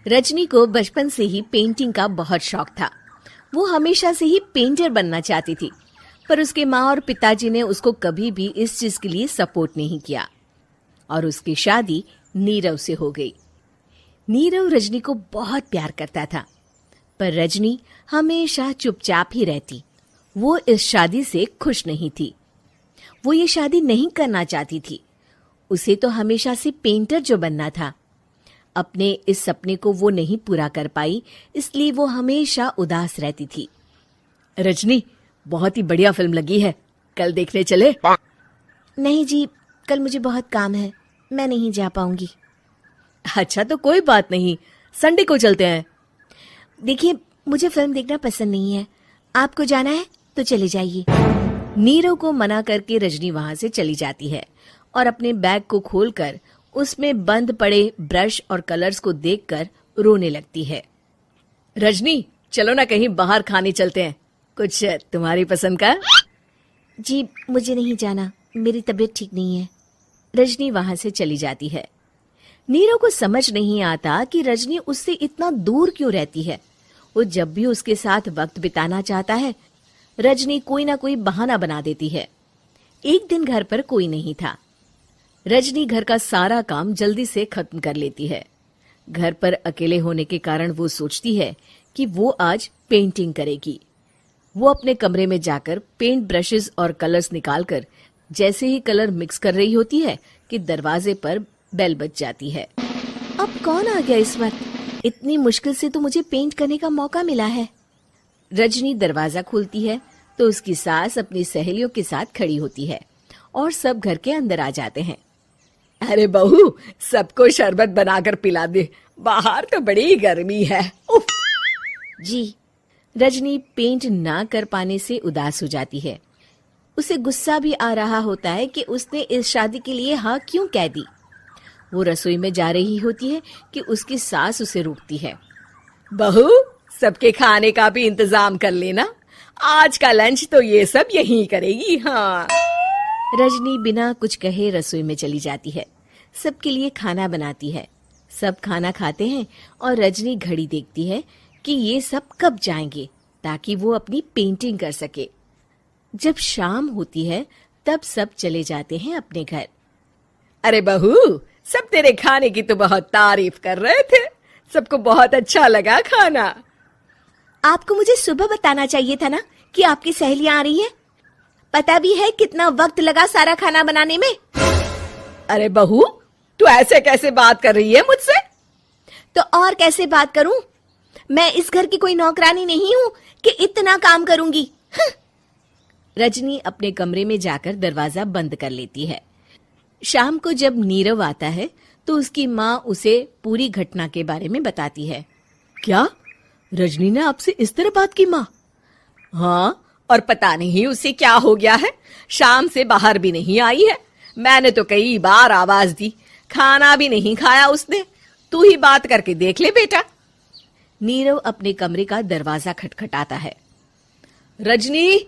रजनी को बचपन से ही पेंटिंग का बहुत शौक था। वो हमेशा से ही पेंटर बनना चाहती थी, पर उसके माँ और पिताजी ने उसको कभी भी इस चीज के लिए सपोर्ट नहीं किया और उसकी शादी नीरव से हो गई। नीरव रजनी को बहुत प्यार करता था, पर रजनी हमेशा चुपचाप ही रहती। वो इस शादी से खुश नहीं थी। वो ये शादी नहीं करना चाहती थी। उसे तो हमेशा से पेंटर जो बनना था। अपने इस सपने को वो नहीं पूरा कर पाई, इसलिए वो हमेशा उदास रहती थी। रजनी, बहुत ही बढ़िया फिल्म लगी है, कल देखने चले? नहीं जी, कल मुझे बहुत काम है, मैं नहीं जा पाऊंगी। अच्छा तो कोई बात नहीं, संडे को चलते हैं। देखिए, मुझे फिल्म देखना पसंद नहीं है। आपको जाना है तो चले जाइए। नीरव को मना करके रजनी वहां से चली जाती है और अपने बैग को खोलकर उसमें बंद पड़े ब्रश और कलर्स को देखकर रोने लगती है। रजनी, चलो ना कहीं बाहर खाने चलते हैं, कुछ तुम्हारी पसंद का। जी, मुझे नहीं जाना, मेरी तबीयत ठीक नहीं है। रजनी वहां से चली जाती है। नीरव को समझ नहीं आता कि रजनी उससे इतना दूर क्यों रहती है। वो जब भी उसके साथ वक्त बिताना चाहता है, रजनी कोई ना कोई बहाना बना देती है। एक दिन घर पर कोई नहीं था। रजनी घर का सारा काम जल्दी से खत्म कर लेती है। घर पर अकेले होने के कारण वो सोचती है कि वो आज पेंटिंग करेगी। वो अपने कमरे में जाकर पेंट ब्रशेस और कलर्स निकालकर जैसे ही कलर मिक्स कर रही होती है कि दरवाजे पर बेल बज जाती है। अब कौन आ गया इस वक्त? इतनी मुश्किल से तो मुझे पेंट करने का मौका मिला है। रजनी दरवाजा खोलती है तो उसकी सास अपनी सहेलियों के साथ खड़ी होती है और सब घर के अंदर आ जाते हैं। अरे बहू, सबको शरबत बनाकर पिला दे, बाहर तो बड़ी गर्मी है। उफ। जी। रजनी पेंट ना कर पाने से उदास हो जाती है। उसे गुस्सा भी आ रहा होता है कि उसने इस शादी के लिए हाँ क्यों कह दी। वो रसोई में जा रही होती है कि उसकी सास उसे रोकती है। बहू, सबके खाने का भी इंतजाम कर लेना, आज का लंच तो ये सब यहीं करेगी। हाँ। रजनी बिना कुछ कहे रसोई में चली जाती है। सबके लिए खाना बनाती है। सब खाना खाते हैं और रजनी घड़ी देखती है कि ये सब कब जाएंगे ताकि वो अपनी पेंटिंग कर सके। जब शाम होती है तब सब चले जाते हैं अपने घर। अरे बहू, सब तेरे खाने की तो बहुत तारीफ कर रहे थे, सबको बहुत अच्छा लगा खाना। आपको मुझे सुबह बताना चाहिए था ना कि आपकी सहेलियां आ रही हैं। पता भी है कितना वक्त लगा सारा खाना बनाने में। अरे बहू, तू ऐसे कैसे बात कर रही है मुझसे? तो और कैसे बात करूं? मैं इस घर की कोई नौकरानी नहीं हूं कि इतना काम करूंगी। रजनी अपने कमरे में जाकर दरवाजा बंद कर लेती है। शाम को जब नीरव आता है तो उसकी माँ उसे पूरी घटना के बारे में बताती है। क्या रजनी ने आपसे इस तरह बात की माँ? हाँ, और पता नहीं उसे क्या हो गया है, शाम से बाहर भी नहीं आई है। मैंने तो कई बार आवाज दी, खाना भी नहीं खाया उसने। तू ही बात करके देख ले बेटा। नीरव अपने कमरे का दरवाजा खटखटाता है। रजनी,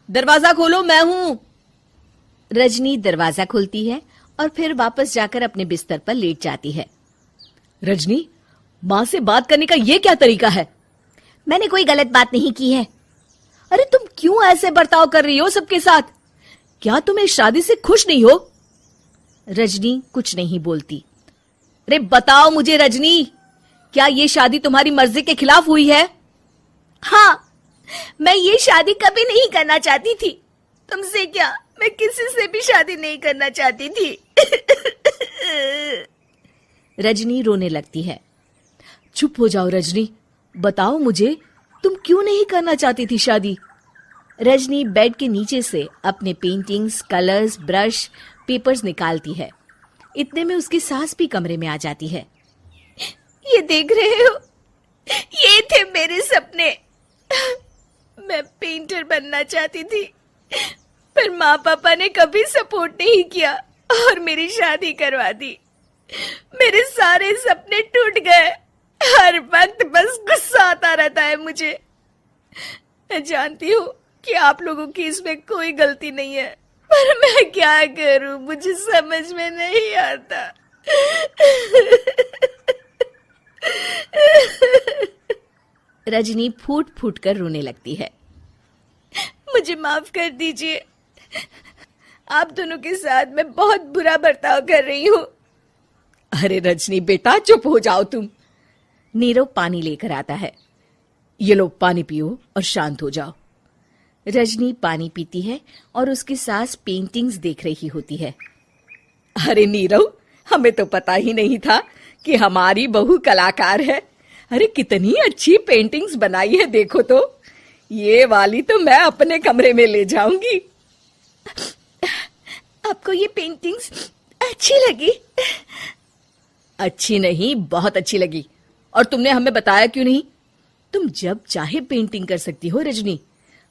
दरवाजा खोलो, मैं हूं। रजनी दरवाजा खोलती है और फिर वापस जाकर अपने बिस्तर पर लेट जाती है। रजनी, माँ से बात करने का ये क्या तरीका है? मैंने कोई गलत बात नहीं की है। अरे तुम क्यों ऐसे बर्ताव कर रही हो सबके साथ? क्या तुम इस शादी से खुश नहीं हो? रजनी कुछ नहीं बोलती। अरे बताओ मुझे रजनी, क्या ये शादी तुम्हारी मर्जी के खिलाफ हुई है? हाँ, मैं ये शादी कभी नहीं करना चाहती थी। तुमसे क्या, मैं किसी से भी शादी नहीं करना चाहती थी। रजनी रोने लगती है। चुप हो जाओ रजनी, बताओ मुझे, तुम क्यों नहीं करना चाहती थी शादी? रजनी बेड के नीचे से अपने पेंटिंग्स, कलर्स, ब्रश, पेपर्स निकालती है। इतने में उसकी सास भी कमरे में आ जाती है। ये देख रहे हो, ये थे मेरे सपने। मैं पेंटर बनना चाहती थी, पर माँ पापा ने कभी सपोर्ट नहीं किया और मेरी शादी करवा दी। मेरे सारे सपने टूट गए। हर वक्त बस गुस्सा आता रहता है मुझे। मैं जानती हूँ कि आप लोगों की इसमें कोई गलती नहीं है, पर मैं क्या करूं, मुझे समझ में नहीं आता। रजनी फूट फूट कर रोने लगती है। मुझे माफ कर दीजिए, आप दोनों के साथ मैं बहुत बुरा बर्ताव कर रही हूँ। अरे रजनी बेटा, चुप हो जाओ तुम। नीरव पानी लेकर आता है। ये लो पानी पियो और शांत हो जाओ। रजनी पानी पीती है और उसकी सास पेंटिंग्स देख रही होती है। अरे नीरव, हमें तो पता ही नहीं था कि हमारी बहू कलाकार है। अरे कितनी अच्छी पेंटिंग्स बनाई है, देखो तो। ये वाली तो मैं अपने कमरे में ले जाऊंगी। आपको ये पेंटिंग्स अच्छी लगी? अच्छी नहीं, बहुत अच्छी लगी। और तुमने हमें बताया क्यों नहीं? तुम जब चाहे पेंटिंग कर सकती हो रजनी।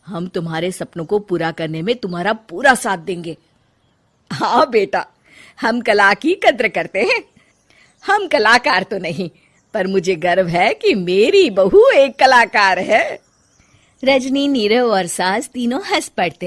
हम तुम्हारे सपनों को पूरा करने में तुम्हारा पूरा साथ देंगे। हाँ बेटा, हम कला की कद्र करते हैं। हम कलाकार तो नहीं, पर मुझे गर्व है कि मेरी बहू एक कलाकार है। रजनी, नीरव और सास तीनों हंस पड़ते हैं।